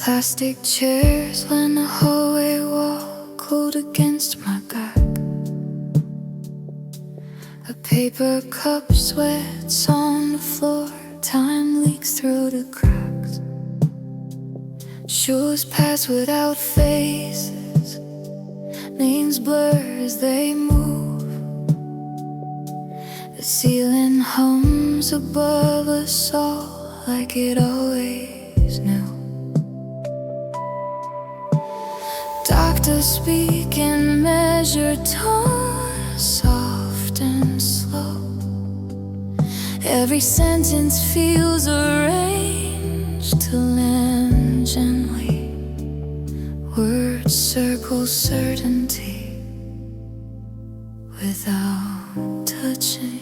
Plastic chairs when the hallway wall cold against my back. A paper cup sweats on the floor, time leaks through the cracks. Shoes pass without faces, names blur as they move. The ceiling hums above us all like it always knew. Doctors speak in measured tone, soft and slow. Every sentence feels arranged to land gently. Words circle certainty without touching.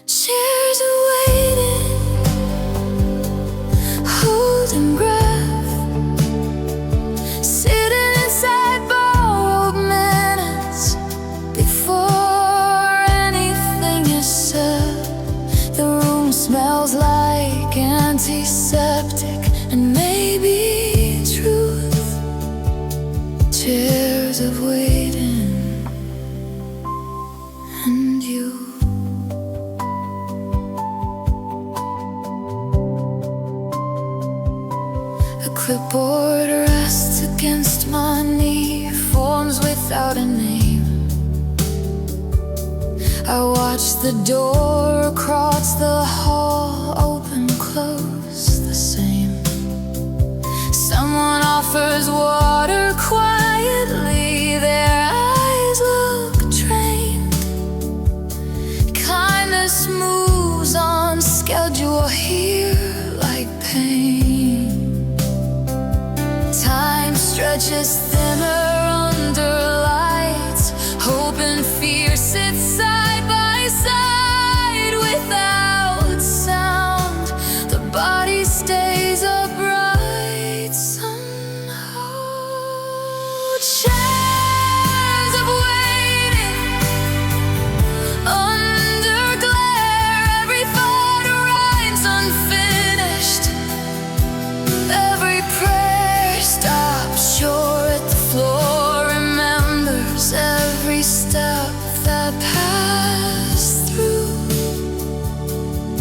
Chairs are waiting, holding breath, sitting inside borrowed minutes before anything is said. The room smells like antiseptic and maybe truth. Chairs of waiting and you. A clipboard rests against my knee, forms without a name. I watch the door across the hall open, close, the same. Someone offers water quietly, their eyes look trained. Kindness moves on schedule here like pain. Time stretches thinner under lights. Hope and fear sit side by side without sound. The body stays upright somehow. Chairs of waiting under glare. Every thought rhymes unfinished. Every prayer stops short. The floor remembers every step that passed through.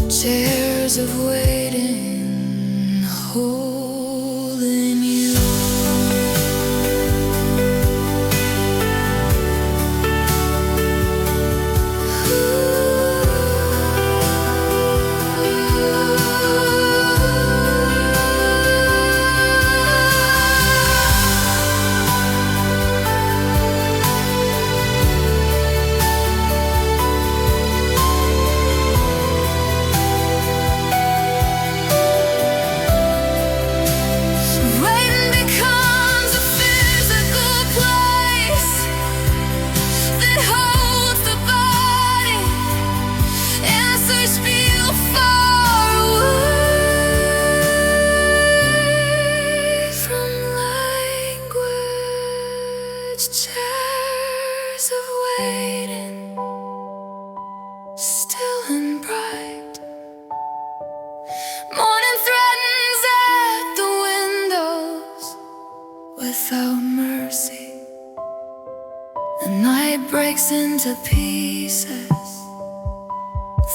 Chairs of waiting, holding you. Waiting becomes a physical place that holds the body. Answers feel far away from language. Chairs of waiting, still and bright. Morning threatens at the windows without mercy. The night breaks into pieces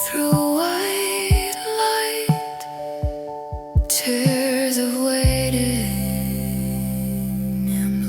through white light. Tears of waiting and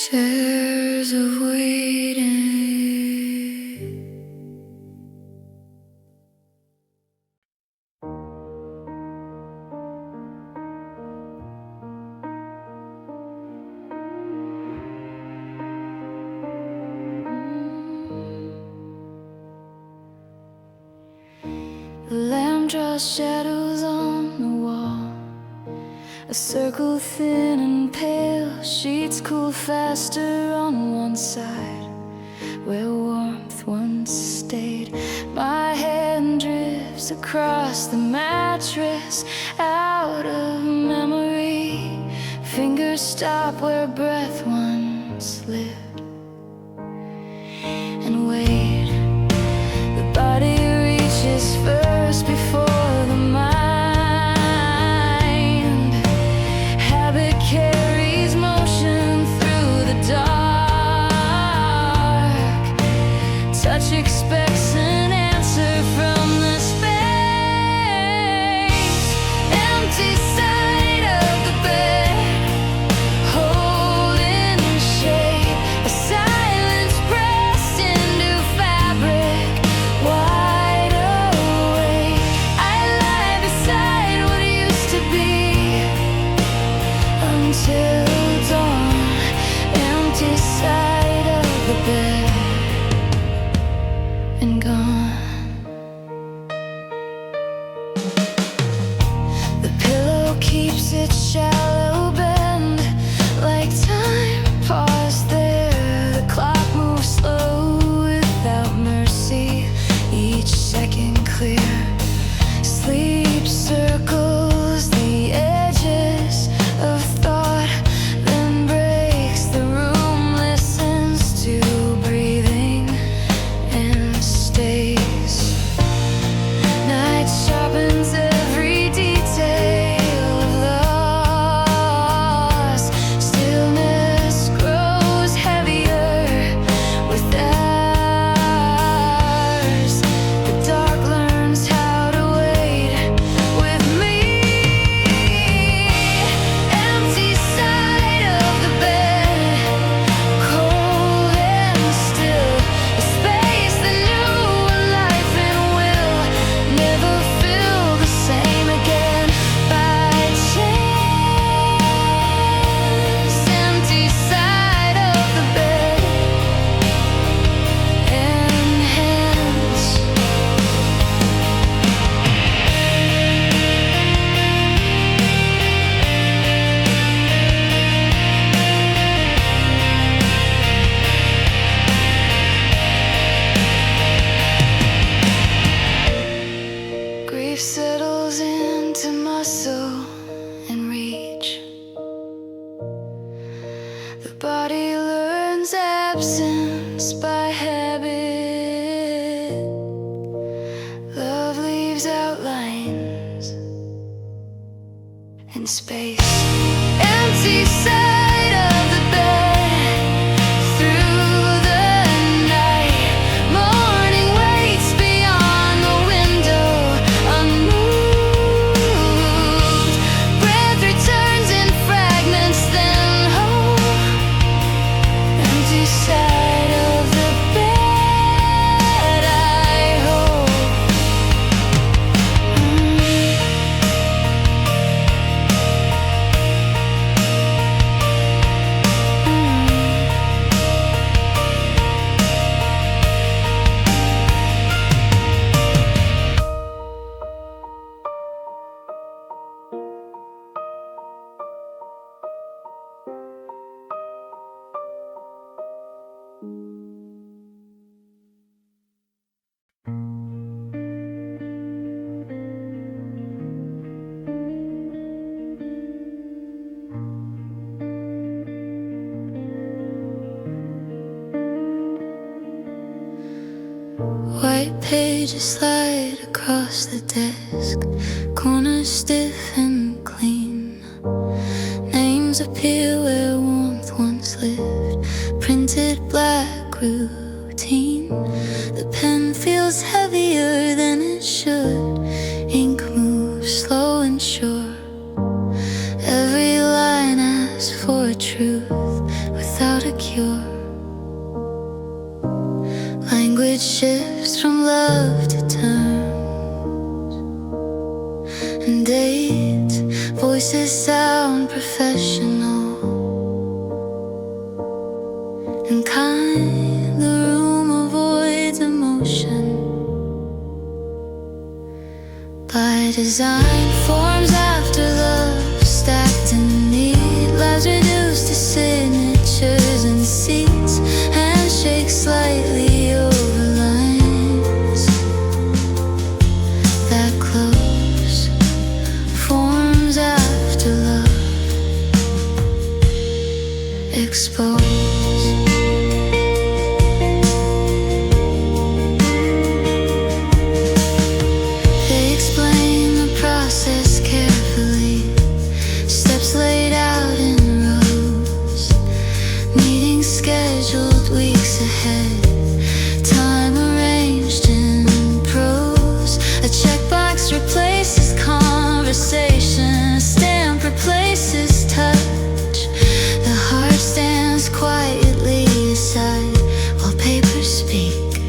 chairs of waiting. The lamp draws shadows on the wall, a circle thin and pale. Sheets cool faster on one side, where warmth once stayed. My hand drifts across the mattress, out of memory. Fingers stop where breath once lived. And wait, the body reaches first before the mind. Habit carries motion through the dark. Touch expects an answer from the space. Empty side of the bed, holding shape. A silence pressed into fabric, wide awake. I lie beside what used to be until dawn. Empty side of the bed and gone. The pillow keeps its shallow bend, like time paused there. The clock moves slow without mercy, each second clear. Sleep circles the edges of thought, then breaks. The room listens to breathing and stays. Night sharpens every detail of loss. Stillness grows heavier with ours. The dark learns how to wait with me. Empty side of the bed, cold and still. A space that knew a life and will never feel the same again by chance. Empty side of the bed and hands. Grief settles into muscle and reach. The body learns absence by habit. Love leaves outlines in space. Empty side of the bed, through the night. Morning waits beyond the window, unmoved. Breath returns in fragments, then hope. Empty side of the bed, I hope. White pages slide across the desk, corners stiff and clean. Names appear where warmth once lived, printed black routine. The pen feels heavier than it should, ink moves slow and sure. Every line asks for a truth without a cure. Language shifts from love to terms, and dates, voices sound professional and kind. The room avoids emotion, design forms after love, stacked in need. Lives reduced to signatures and seats, handshakes slightly over lines that close. Forms after love, exposed. Scheduled weeks ahead, time arranged in prose. A checkbox replaces conversation, a stamp replaces touch. The heart stands quietly aside while papers speak.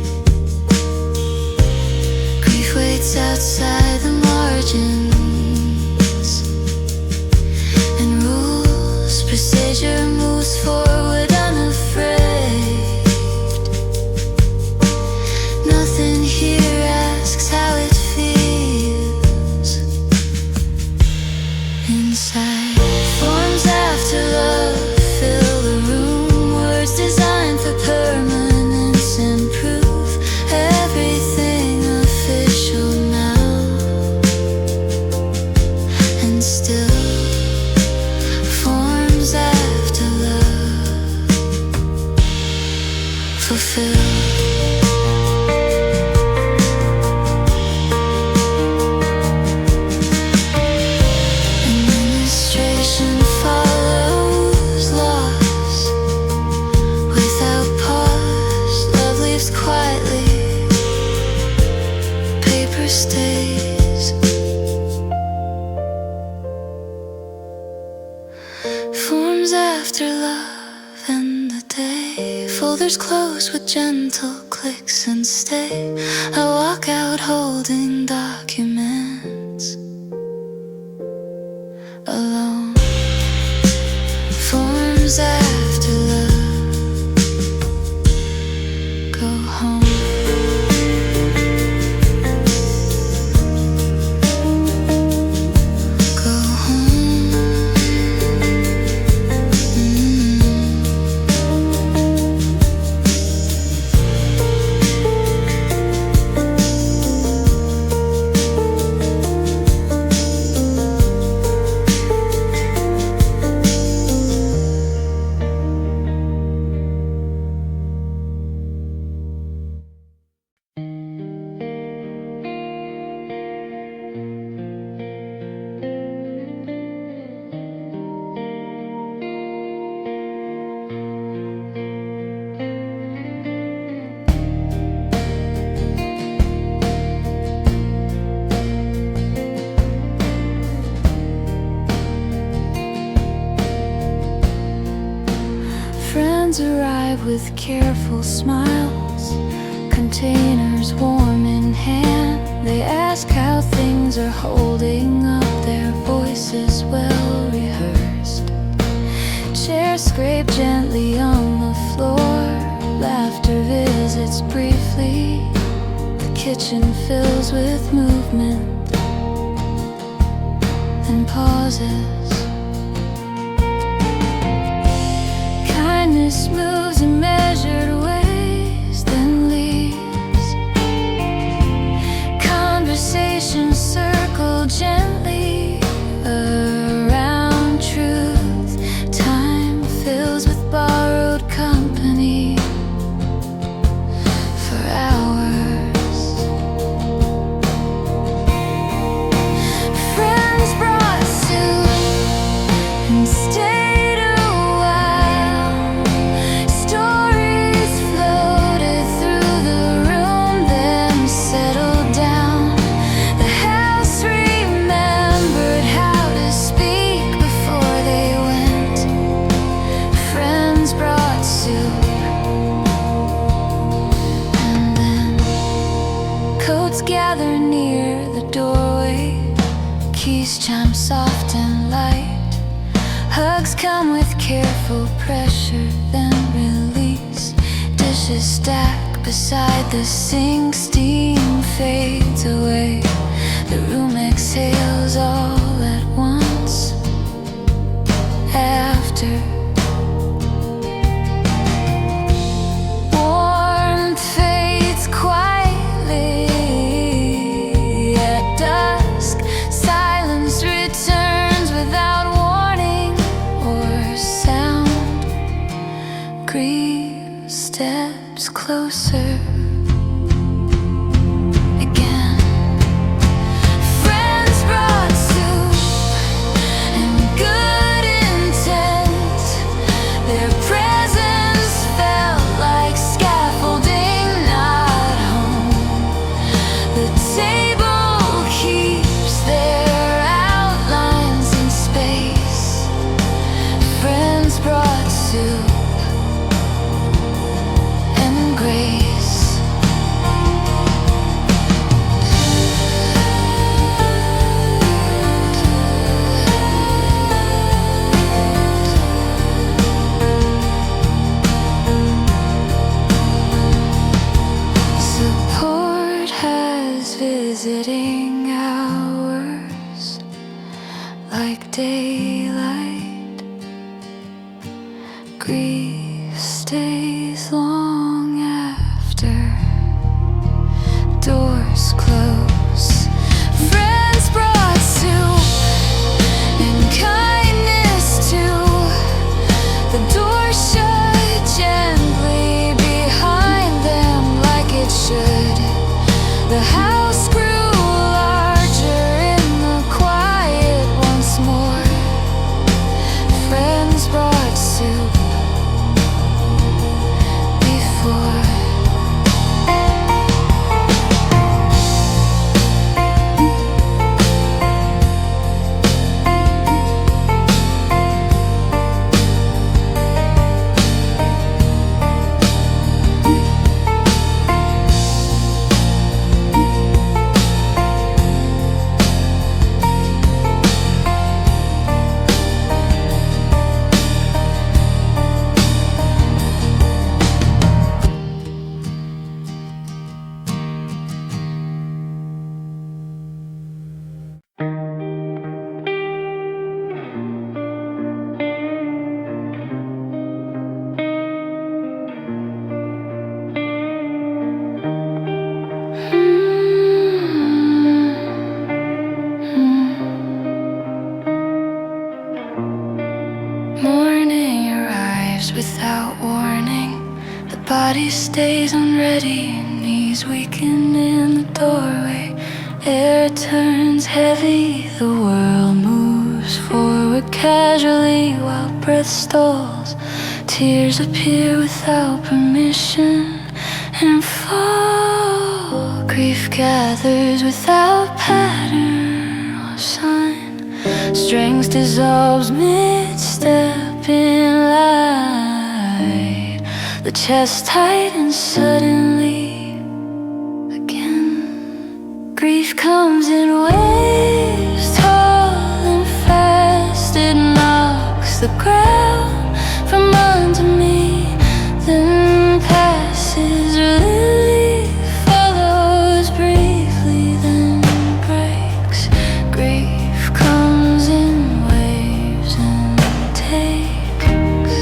Grief waits outside the margins and rules. Procedure moves forward. Nothing here asks how it feels inside. Forms after love fill the room, words designed for permanence and proof. Everything official now, and still forms after love fulfill. Stays. Forms after love and the day. Folders close with gentle clicks and stay. I walk out holding documents alone. Forms after love, go home. Friends arrive with careful smiles, containers warm in hand. They ask how things are holding up, their voices well rehearsed. Chairs scrape gently on the floor, laughter visits briefly. The kitchen fills with movement, then pauses. Kindness moves in measured ways, then leaves. Conversations circle gently around truth. Time fills with borrowed company for hours. Friends brought soup and stayed. Gather near the doorway, keys chime soft and light. Hugs come with careful pressure, then release. Dishes stack beside the sink, steam fades away. The room exhales all at once. After warmth fades quietly at dusk, silence returns without warning or sound. Grief steps closer. Visiting hours like daylight. Grief stays long after doors close. Friends brought soup and kindness too. The door shut gently behind them like it should. The house grew larger in the quiet once more. Friends brought soup before. Morning arrives without warning. The body stays unready, knees weaken in the doorway. Air turns heavy, the world moves forward casually while breath stalls. Tears appear without permission and fall. Grief gathers without pattern or sign. Strength dissolves mid-step in light. The chest tightens suddenly again. Grief comes in waves, tall and fast. It knocks the ground from under me, then passes. Relief follows briefly, then breaks. Grief comes in waves and takes.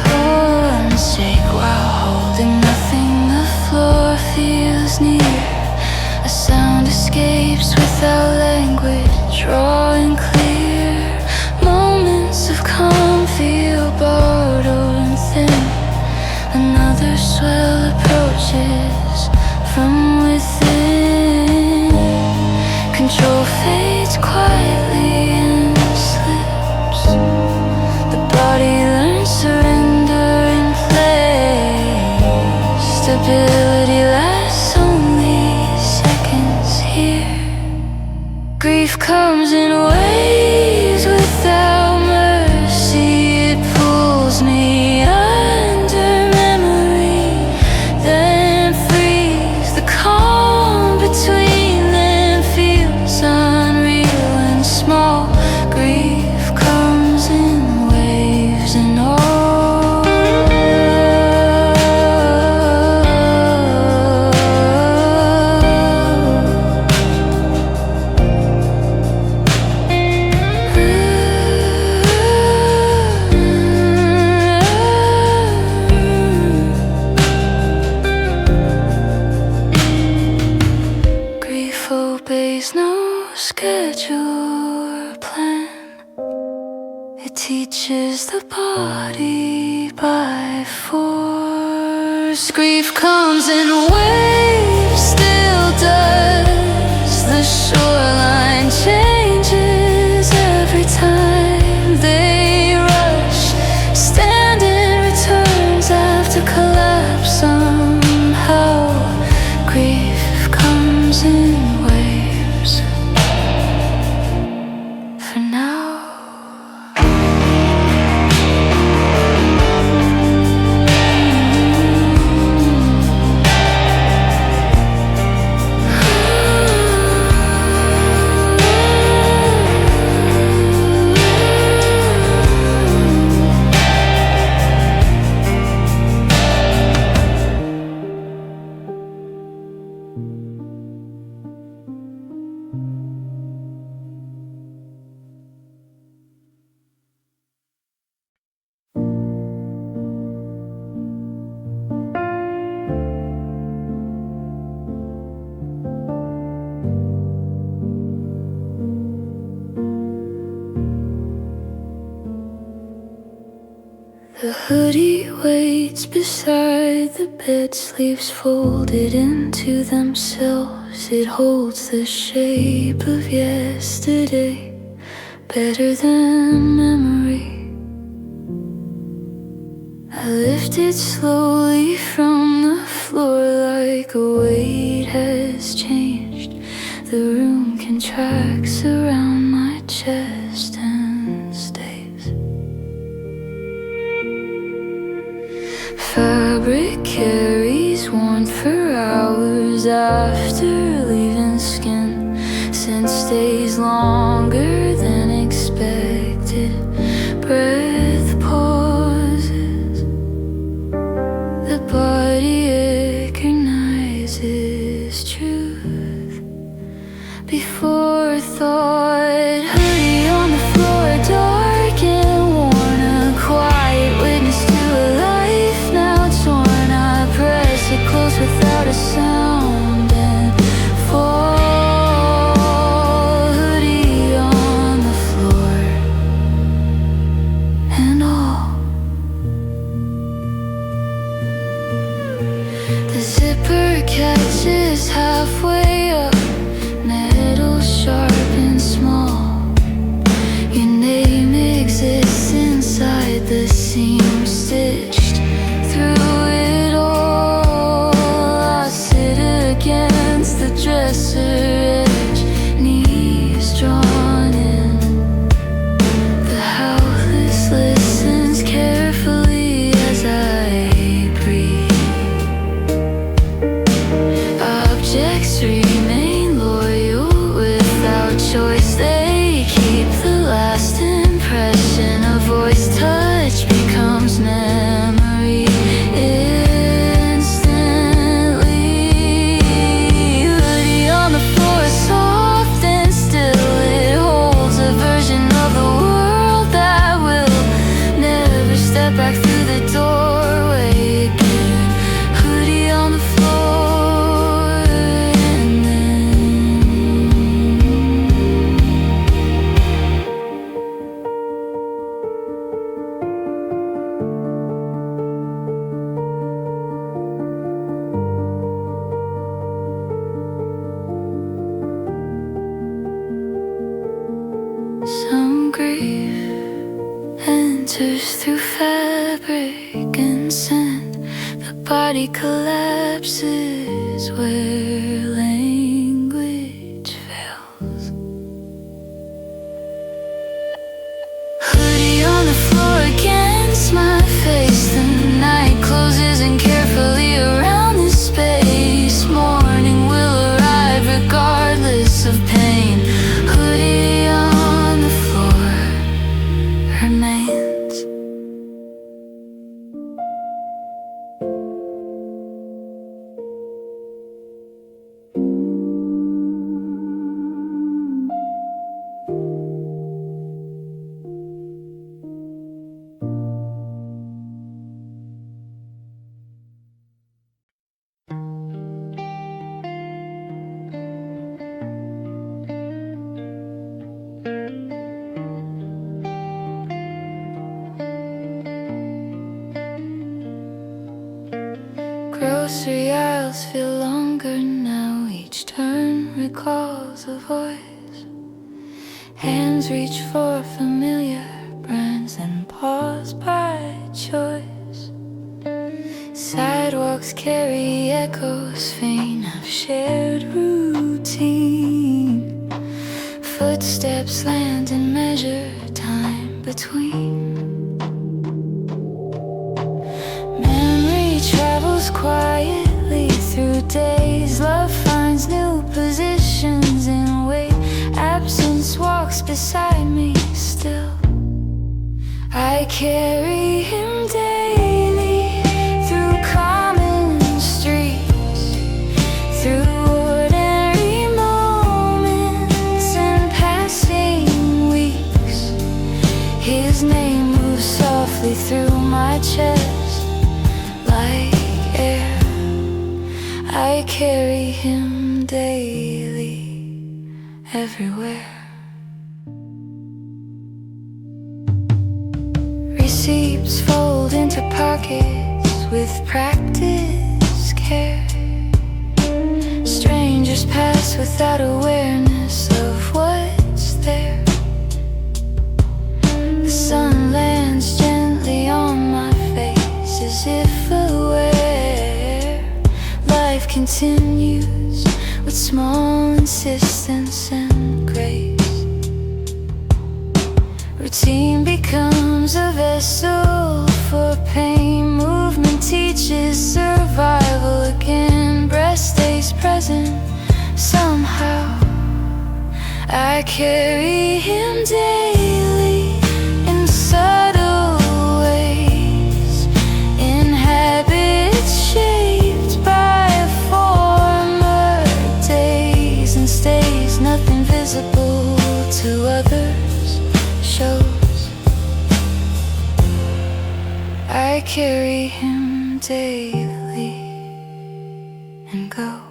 Handshake while holding nothing. The floor feels near. A sound escapes without language, raw and clear. Moments of calm feel borrowed and thin. Another swell approaches from within. Control fades quietly and slips. The body learns surrender in place. Stability lasts only seconds here. Grief comes in waves without mercy. It pulls me under memory, then frees. The calm between them feels unreal and small. Grief comes in waves and all. obeys no schedule or plan. It teaches the body by force. Grief comes in waves, still does. The shoreline changes every time they rush. Standing returns after collapse somehow. Grief comes in waves. For now. The hoodie waits beside the bed, sleeves folded into themselves. It holds the shape of yesterday, better than memory. I lift it slowly from the floor like a weight has changed. The room contracts around my chest and stays. Fabric carries warmth for hours after leaving skin. Scent stays longer than expected. Breath pauses. The body recognizes truth before thought. Hoodie on the floor, dark and worn. A quiet witness to a life now torn. I press it close without a sound and fall. Hoodie on the floor, and all the zipper catches halfway up. Metal sharp and small. Your name exists inside the seam stitched through it all. I sit against the dresser edge, knees drawn in. The houseless listens carefully as I breathe. Objects remain loyal without choice. They keep the last impression. A voice, touch becomes memory instantly. Hoodie on the floor, soft and still. It holds a version of the world that will never step back through the doorway again. Hoodie on the floor, and then some grief enters through fabric and scent. The body collapses where language fails. Hoodie on the floor against my face. The night closes in carefully around this space. Morning will arrive regardless of pain. Hoodie on the floor remains. Grocery aisles feel longer now. Each turn recalls a voice. Hands reach for familiar brands and pause by choice. Sidewalks carry echoes faint of shared routine. Footsteps land and measure time between. Memory travels quietly through days. Love finds new positions in weight. Absence walks beside me still. I carry him daily through common streets, through ordinary moments and passing weeks. His name moves softly through my chest like air. I carry him daily, everywhere. Receipts fold into pockets with practice care. Strangers pass without awareness of what's there. The sun lands gently on my face as if aware. Life continues with small insistence and grace. Routine becomes a vessel for pain. Movement teaches survival again. Breath stays present somehow. I carry him daily in subtle ways, in habits shaped by former days, and stays nothing visible to others shows. I carry him daily and go.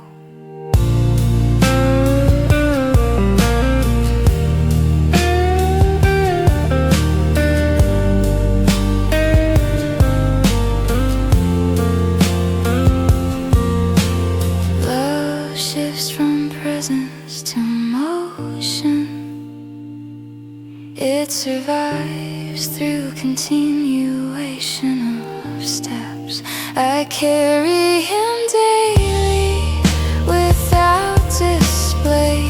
Love shifts from presence to motion. It survives through continuation of steps. I carry him daily without display.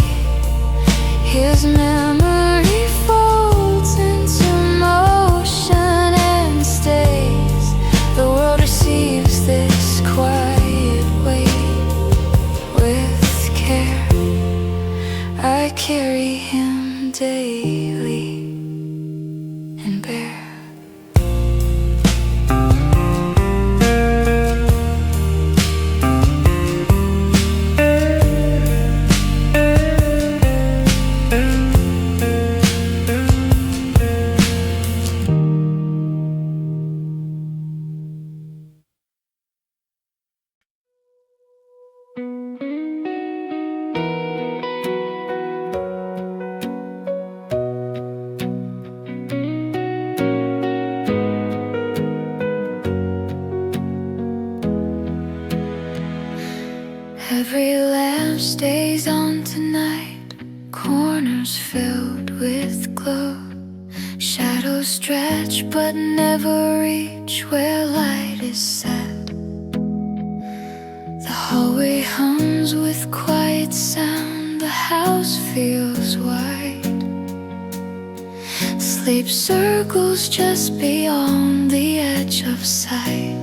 His memory folds into motion and stays. The world receives this quiet weight with care. I carry him daily and bear. Every lamp stays on tonight, corners filled with glow. Shadows stretch but never reach where light is set. The hallway hums with quiet sound, the house feels wide. Sleep circles just beyond the edge of sight.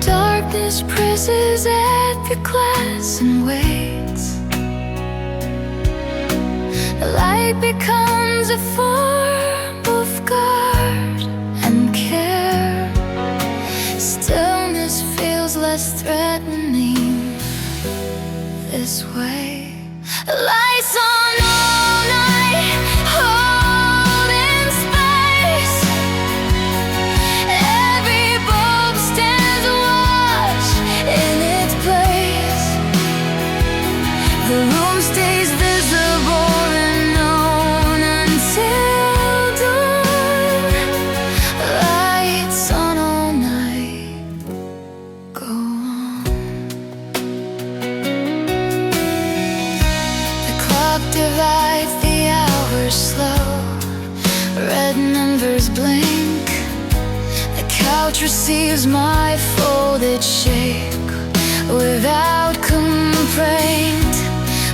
Darkness presses at the glass and waits. The light becomes a form of guard and care. Stillness feels less threatening this way. Lights on all night, holding space. Every bulb stands watch in its place. The room stays visible and known until dawn. Lights on all night. clock divides the hours slow. Red numbers blink. The couch receives my folded shake without complaint.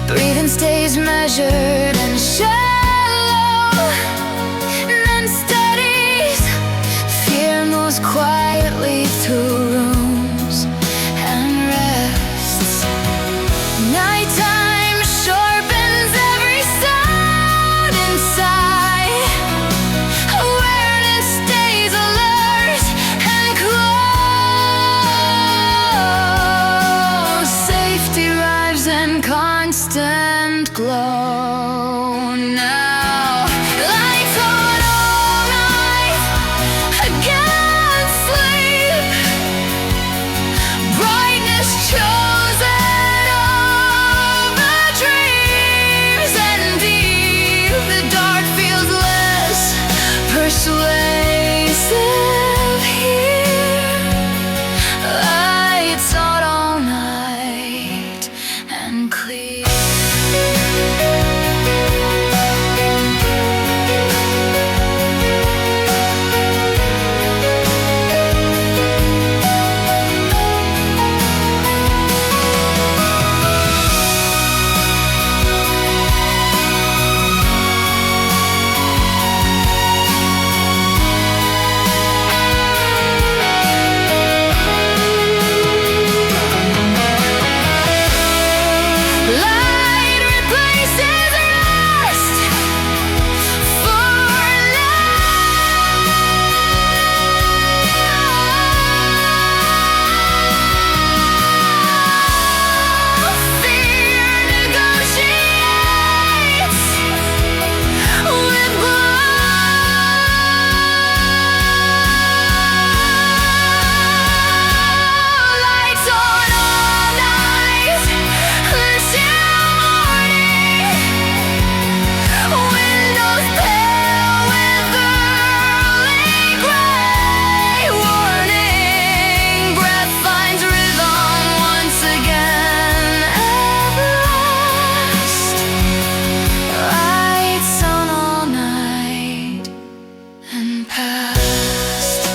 Breathing stays measured and shallow, then steadies. Fear moves quietly through rooms and rests. Nighttime sharpens every sound inside. Awareness stays alert and close. Safety arrives in constant glow. Now lights on all night. I can't sleep. Brightness chosen over dreams and deep. The dark feels less persuasive here. Lights on all night and clear. Light replaces rest for now. Fear negotiates with blood. Lights on all night until morning. Windows pale with early gray. Warning, breath finds rhythm once again at last. Lights on all night and past.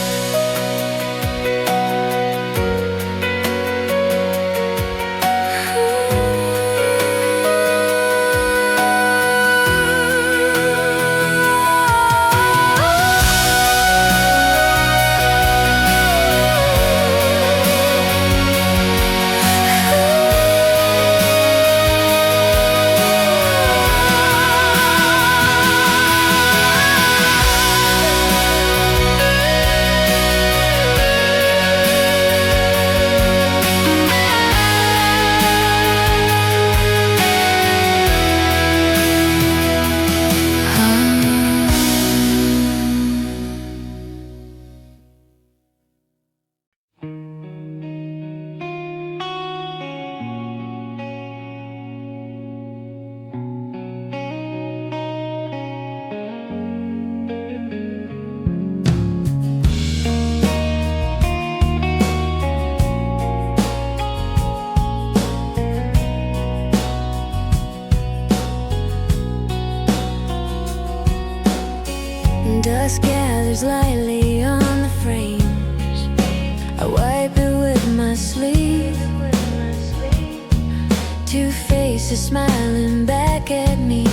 Dust gathers lightly on the frames. I wipe it with my sleeve. Two faces smiling back at me.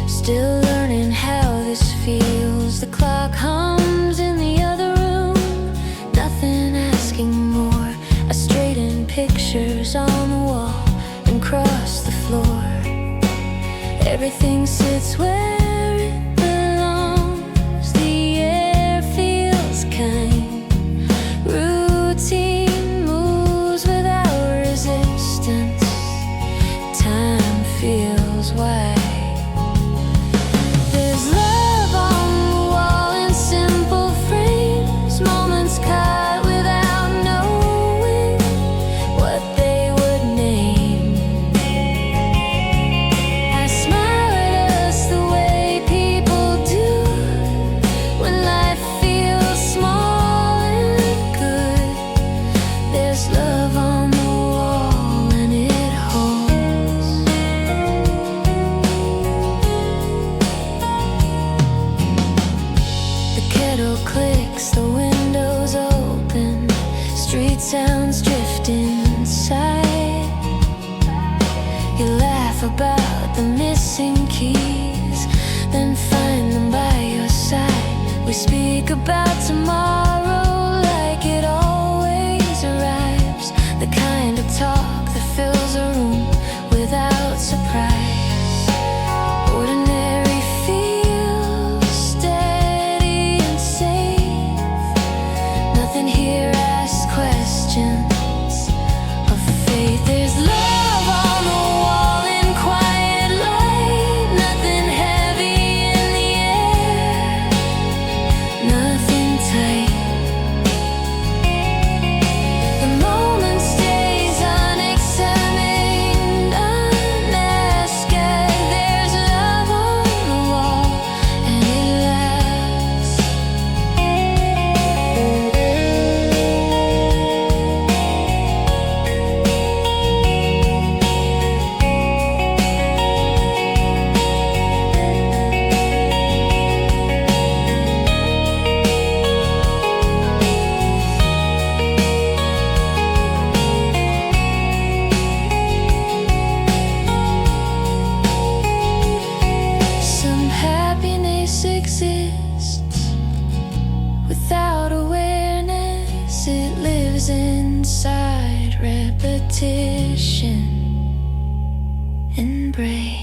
Still learning how this feels. The clock hums in the other room. Nothing asking more. I straighten pictures on the wall and cross the floor. Everything sits where it belongs. The air feels kind. Routine moves without resistance. Time feels wide. There's love on the wall in simple frames. Moments cut without knowing what they would name. I smile at us the way You laugh about the missing keys, then find them by your side. We speak about tomorrow like it always arrives, the kind of talk that fills a room without surprise. Ordinary feels steady and safe. Nothing here asks questions of faith. There's love on the wall in quiet light. Nothing heavy in the air, nothing tight. The moment stays unexamined, unasked. There's love on the wall and it lasts. Some happiness exists without awareness. It lives inside repetition and brave.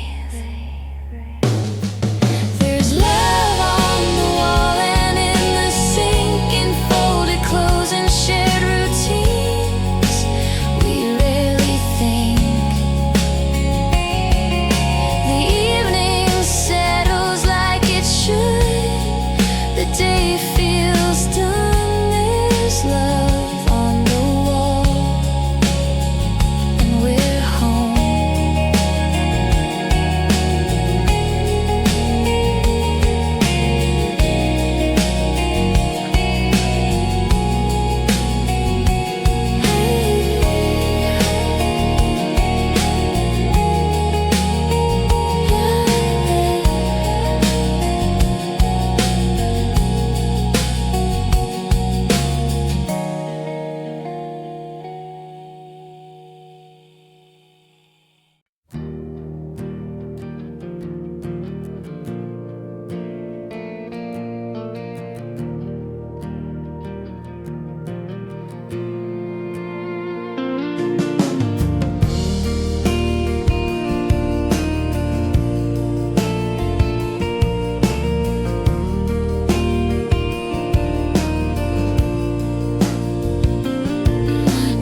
There's love on the wall and in the sink, in folded clothes and shared routines. We rarely think. The evening settles like it should. The day feels done. There's love on the wall and we're home.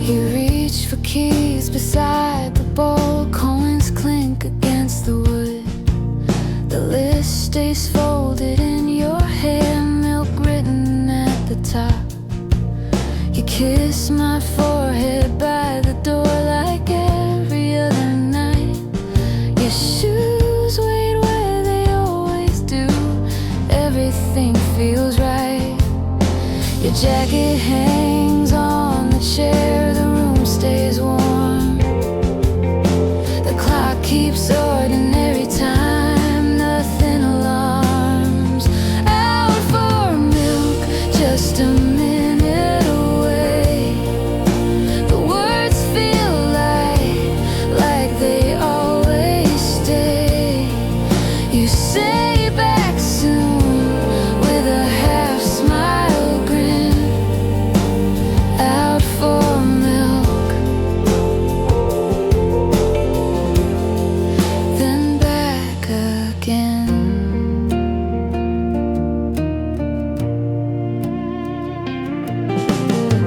You reach for keys beside the bowl, coins clink against the wood. The list stays folded in your hair, milk written at the top. You kiss my forehead by the door like every other night. Your shoes wait where they always do. Everything feels right. Your jacket hangs on the chair, the room stays warm. The clock keeps ordinary time, nothing alarms. Out for milk, just a minute away. The words feel like they always stay. You say back soon with a half smile grin. Out for milk, then back again.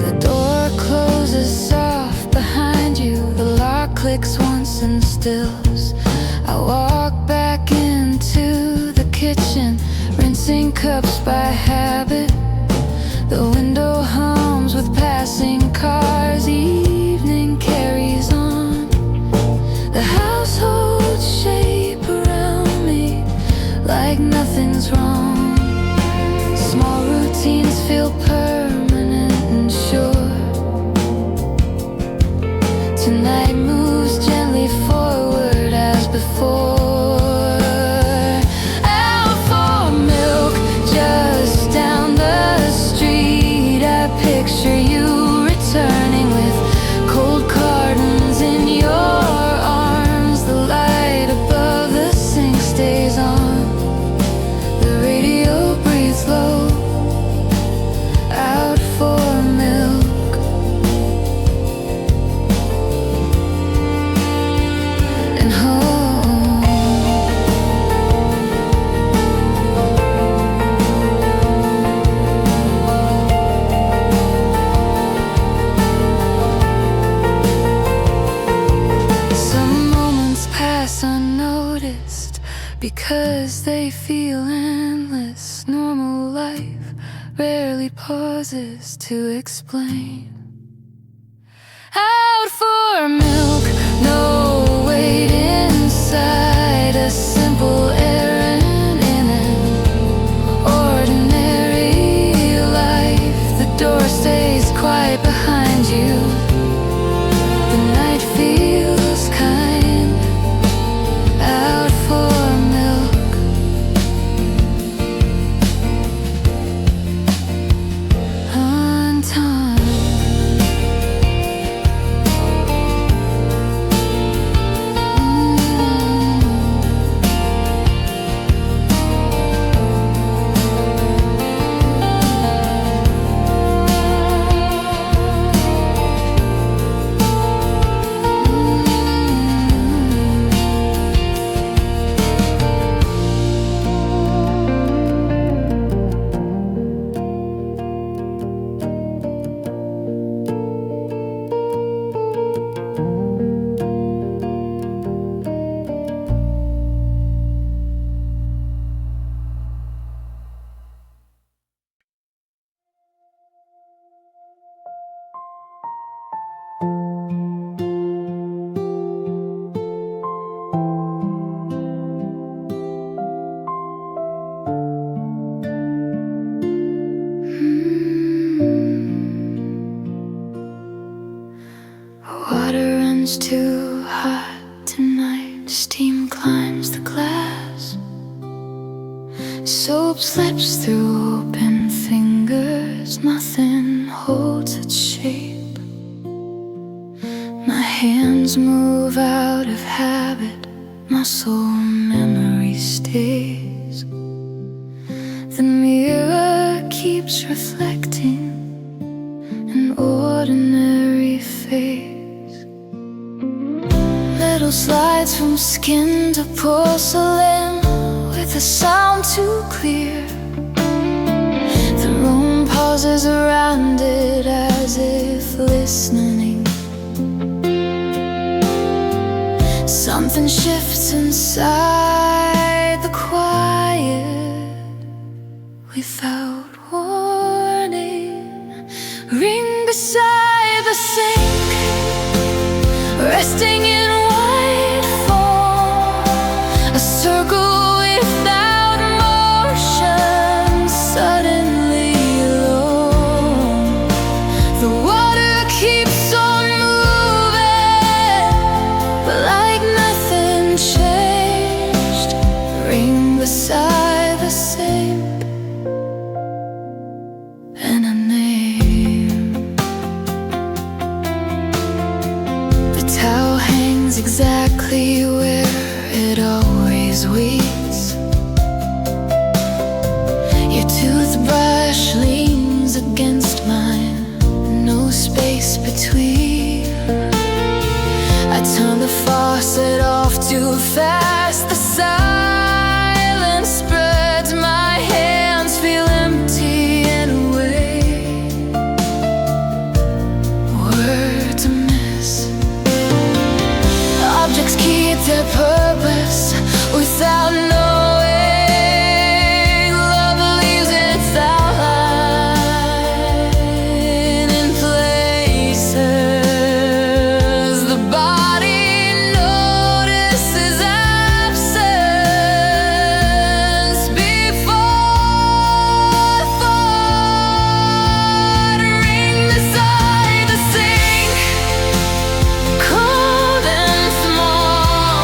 The door closes soft behind you. The lock clicks once and stills. I walk back into the kitchen, rinsing cups by habit. The window hums with passing cars. Evening carries on. The household shape around me like nothing's wrong. Small routines feel permanent and sure. Tonight moves gently forward as before. Out for milk, just down the street. I picture you returning with because they feel endless. Normal life rarely pauses to explain. Out for milk, no wait inside. A simple errand in an ordinary life. The door stays quiet behind you. The night feels kind. Out for milk. On time. Water runs too hot tonight. Steam climbs the glass. Soap slips through open fingers. Nothing holds its shape. My hands move out of habit. Muscle memory stays. The mirror keeps reflecting an ordinary face. Little slides from skin to porcelain, with a sound too clear. The room pauses around it as if listening. Something shifts inside the quiet without warning. Ring beside the sink, resting in white foam. A circle without motion, suddenly alone. The water keeps on moving, but like nothing changed. Ring beside the sink, and a name. The towel hangs exactly where it always waits. Your toothbrush leans against mine, no space between. I turn the faucet off too fast. The silence spreads, my hands feel empty in a way. Words amiss. Objects keep their purpose without knowing. Love leaves its outline in places. The body notices absence before thought. Ring beside the sink, cold and small.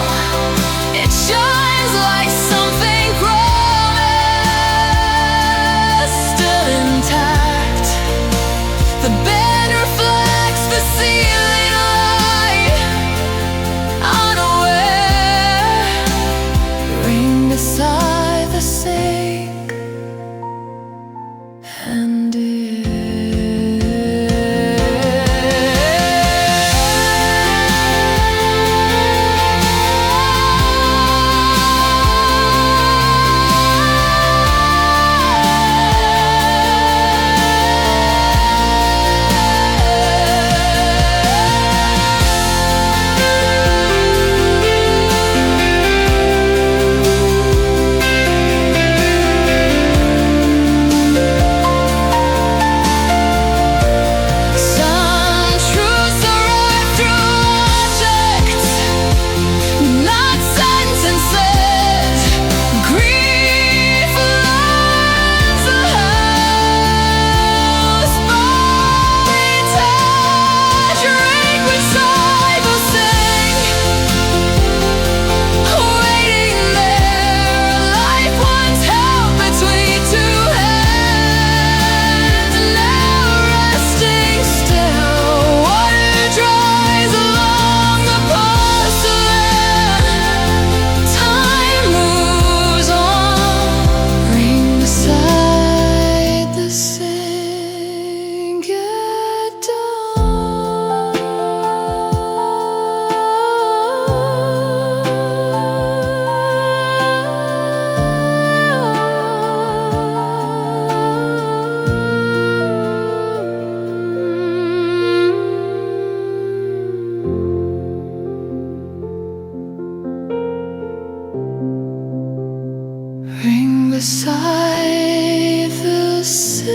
beside the sick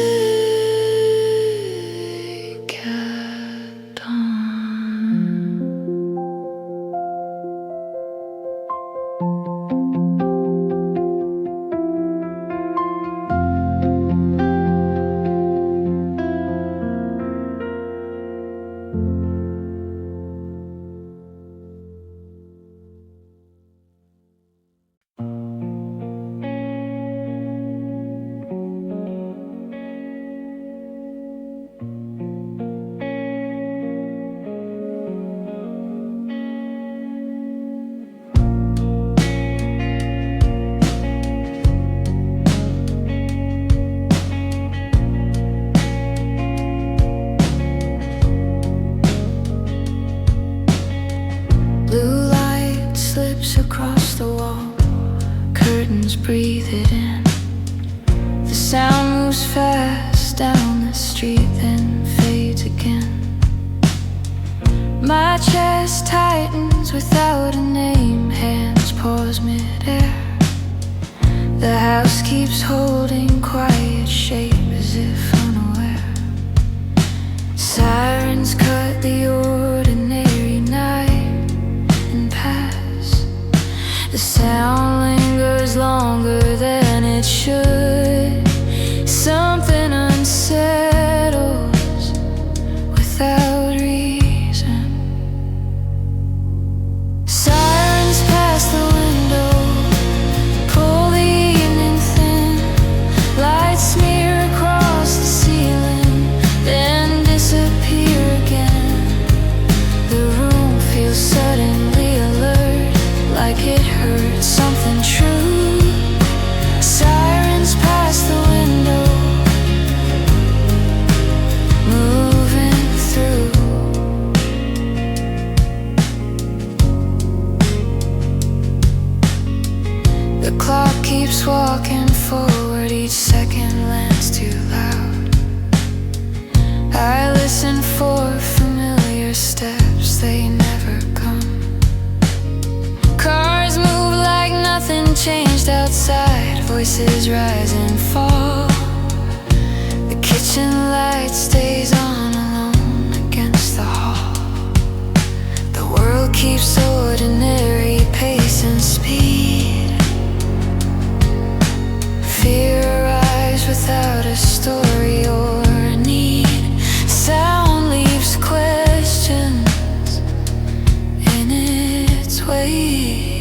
at dawn. Across the wall, curtains breathe it in. The sound moves fast down the street, then fades again. My chest tightens without a name, hands pause mid-air. The house keeps holding quiet shape as if unaware. Sirens cut the ordinary night and pass. The sound lingers longer than it should. Something unsettles without reason. Sirens pass the window, pull the evening thin. Lights smear across the ceiling, then disappear again. The room feels suddenly alert, like it heard something true. Sirens pass the window, moving through. The clock keeps walking forward, each second lands too loud. I listen for familiar steps, they never come. Cars move like nothing changed outside. Voices rise and fall. The kitchen light stays on alone against the hall. The world keeps ordinary pace and speed. Fear arrives without a story or a need. Sound leaves questions in its wake.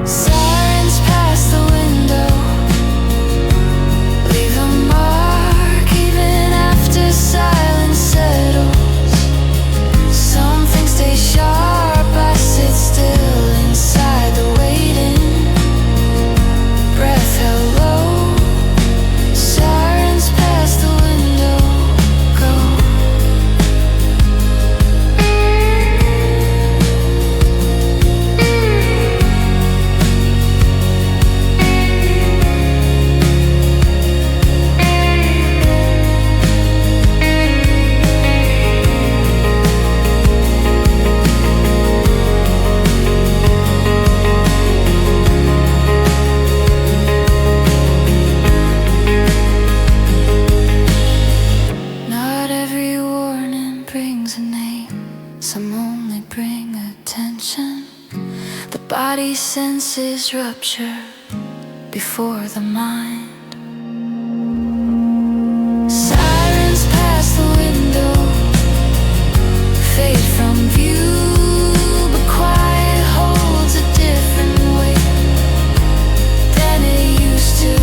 Sirens pass the window, leave a mark even after silence settles. Something stays sharp, I sit still inside the waiting. Breath held low. Sirens pass the window, go. Not every warning brings a name, some only bring attention. The body senses rupture before the mind. Sirens pass the window, fade from view, but quiet holds a different weight than it used to.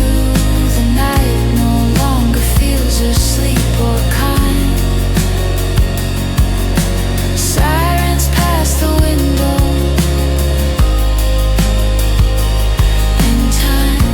The night no longer feels asleep or kind. Sirens pass the window in time.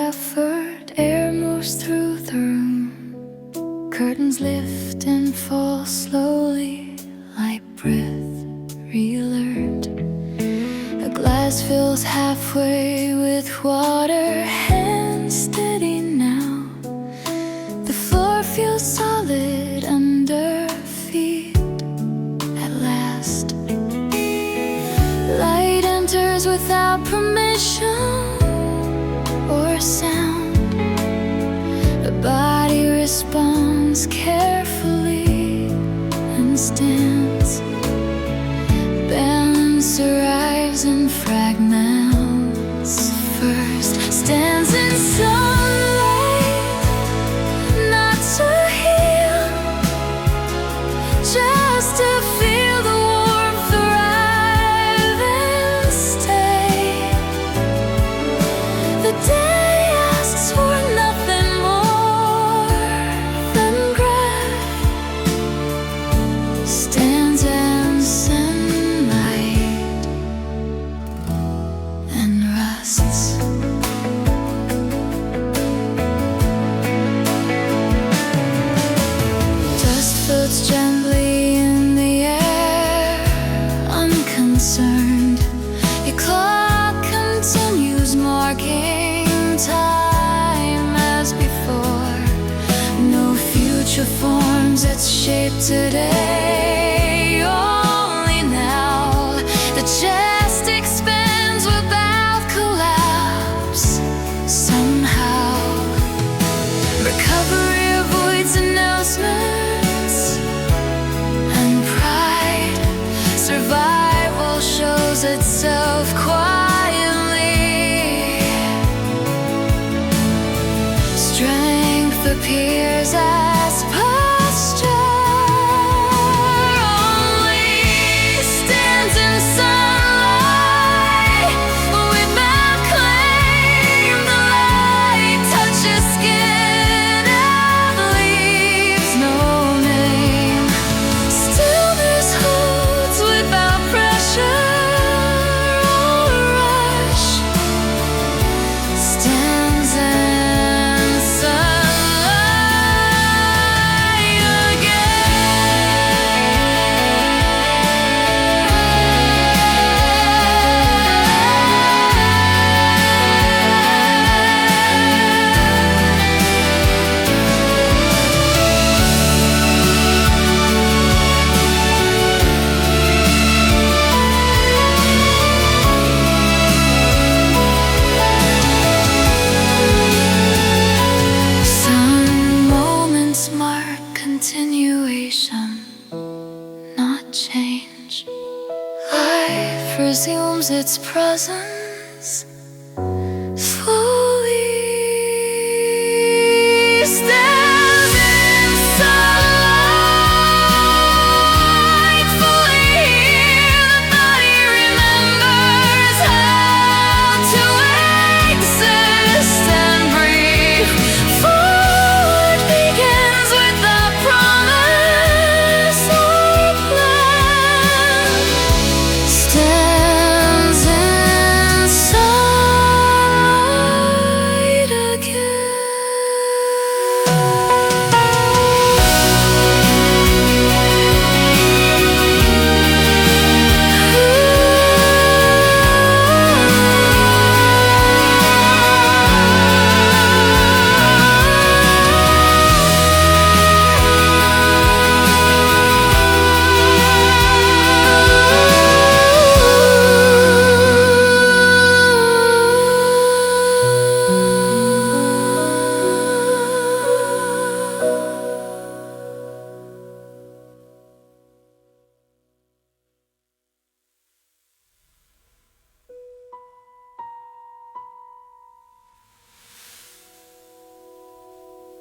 effort, air moves through the room. Curtains lift and fall slowly, like breath relearned. A glass fills halfway with water, hands steady now. The floor feels solid under feet at last. Light enters without permission or sound. The body responds carefully and stands. Balance arrives in fragments. First stands in sunlight, not to heal, just to feel the warmth arrive and stay. The day asks for nothing more than breath. Stands in sunlight and rests. Dust floats gently in the air, unconcerned. Your clock continues marking time as before. No future forms its shape today, only now. The chest expands without collapse. Somehow recovery avoids announcements and pride. Survival shows itself quietly. Strength appears as posture. Only stands in sunlight without claim. The light touches skin and leaves no name. Stillness holds without pressure or rush. Stands in sunlight Some moments mark continuation, not change. Life resumes its presence fully. Stands in sunlight, fully here. The body remembers how to exist and breathe. Forward begins with a promise or plan. Stands in sunlight again.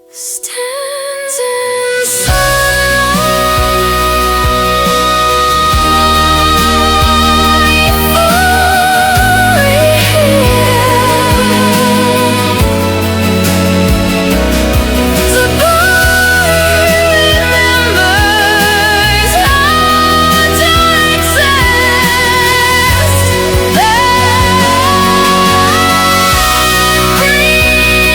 Stands in sunlight, fully here. The body remembers how to exist. Breathe.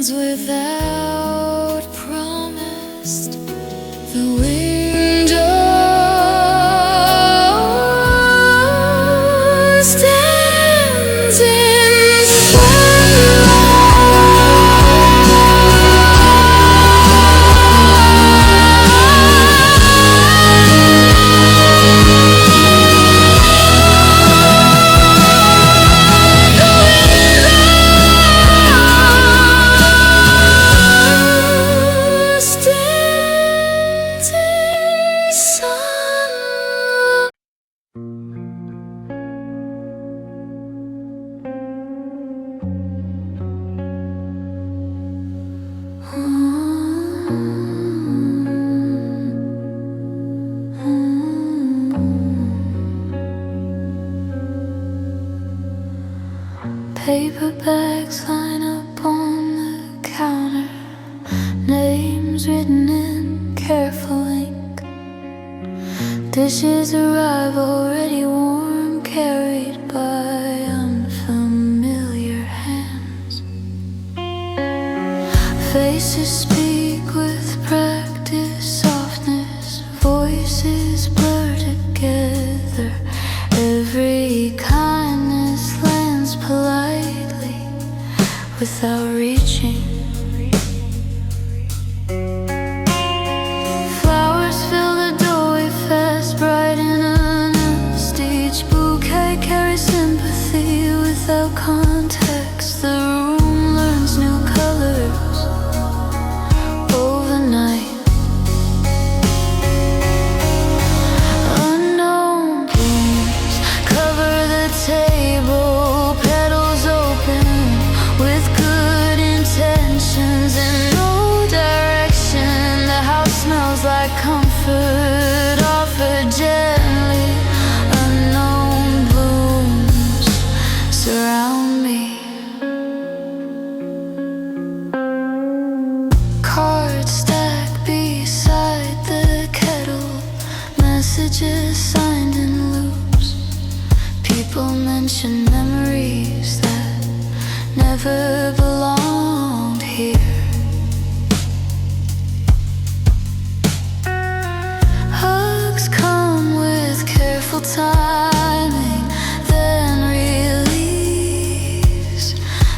ends without promise. The window stands in paper bags line up on the counter, names written in careful ink. Dishes arrive already warm, carried by unfamiliar hands. Faces speak with practiced softness, voices blur together. Every kindness lands politely without reaching. Flowers fill the doorway fast, bright and earnest. Each bouquet carries sympathy without context. The room learns new colors overnight. Unknown blooms cover the table, petals open with good intentions and no direction. The house smells like comfort offered gently. Unknown blooms surround me. Cards stacked beside the kettle, messages signed in loops. People mention memories that never belonged here. Hugs come with careful timing, then release.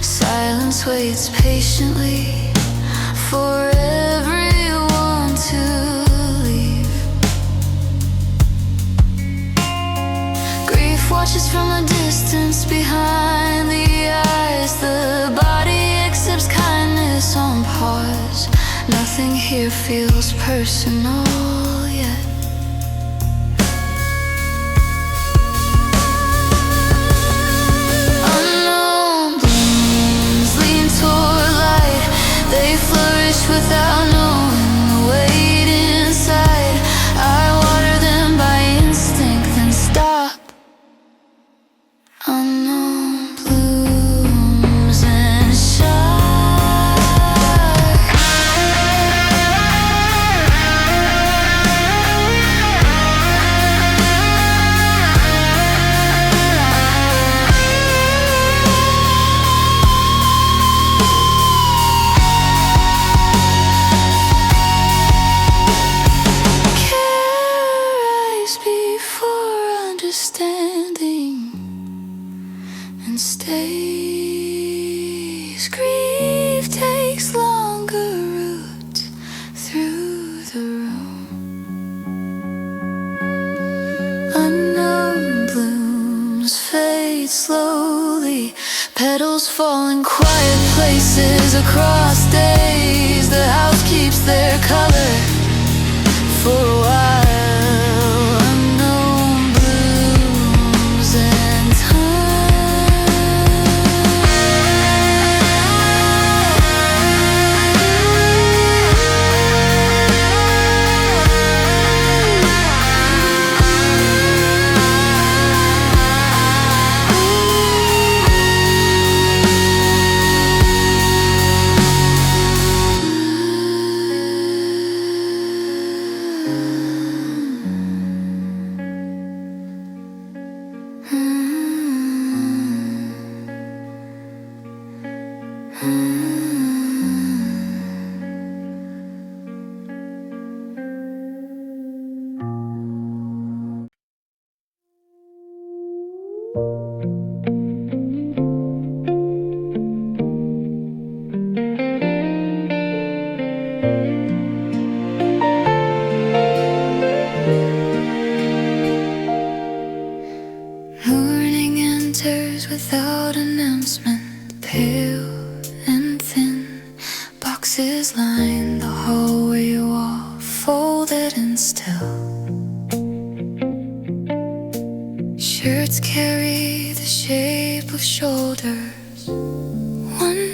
Silence waits patiently for everyone to leave. Grief watches from a distance behind the eyes. The body accepts kindness on pause. Nothing here feels personal yet. Unknown blooms lean toward light. They flourish without knowing the weight inside. I water them by instinct and stop. Unknown blooms and before understanding and stays. Grief takes longer routes through the room. Unknown blooms fade slowly, petals fall in quiet places across days. The house keeps their color for a while. Unknown blooms and time.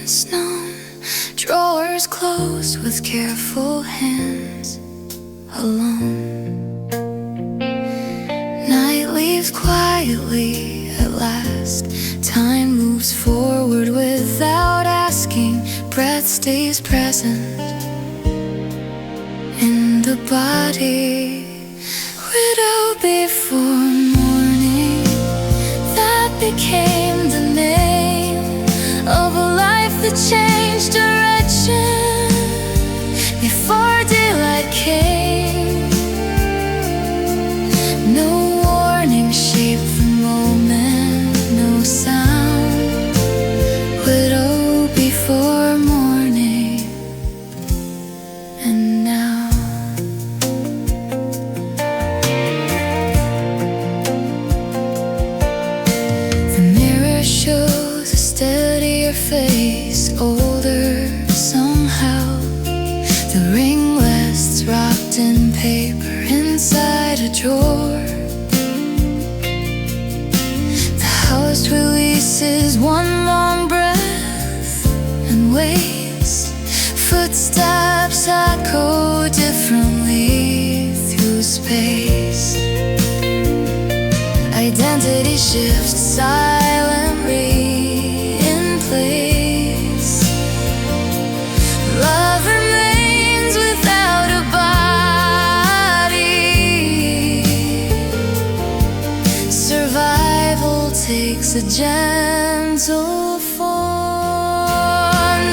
once known. Drawers closed with careful hands, alone. Night leaves quietly at last. Time moves forward without asking. Breath stays present in the body. Widow before morning, that became the name of a life that changed direction before daylight came. No warning shaped the moment, no sound. Widow before morning, and now the mirror shows a steadier face, older somehow. The ring rests wrapped in paper inside a drawer. The house releases one long breath and waits. Footsteps echo differently through space. Identity shifts silently in place. Love remains without a body. Survival takes a gentle form.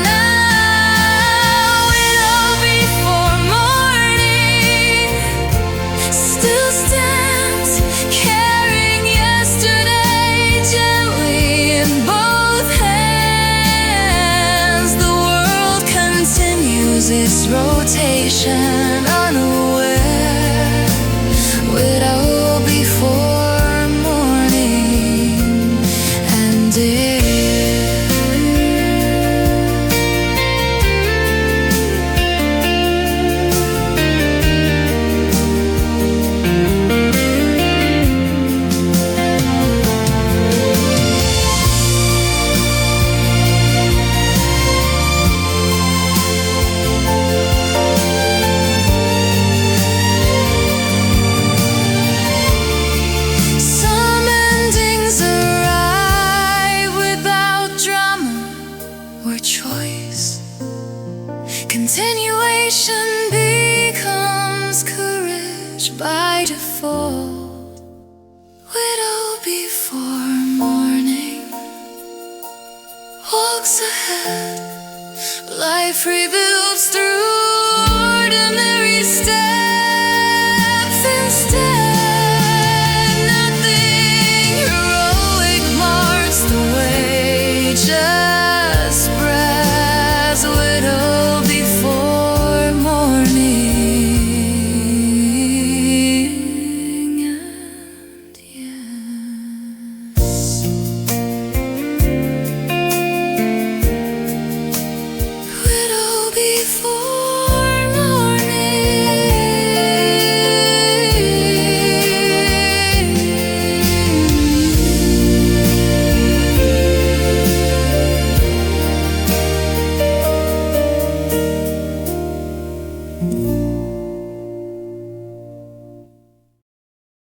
Now, widow before morning still stands, carrying yesterday gently in both hands. The world continues its rotation, unaware. Widow before morning, and some endings arrive without drama or choice. Continuation becomes courage by default. Widow before morning walks ahead. Life rebuilds through ordinary steps.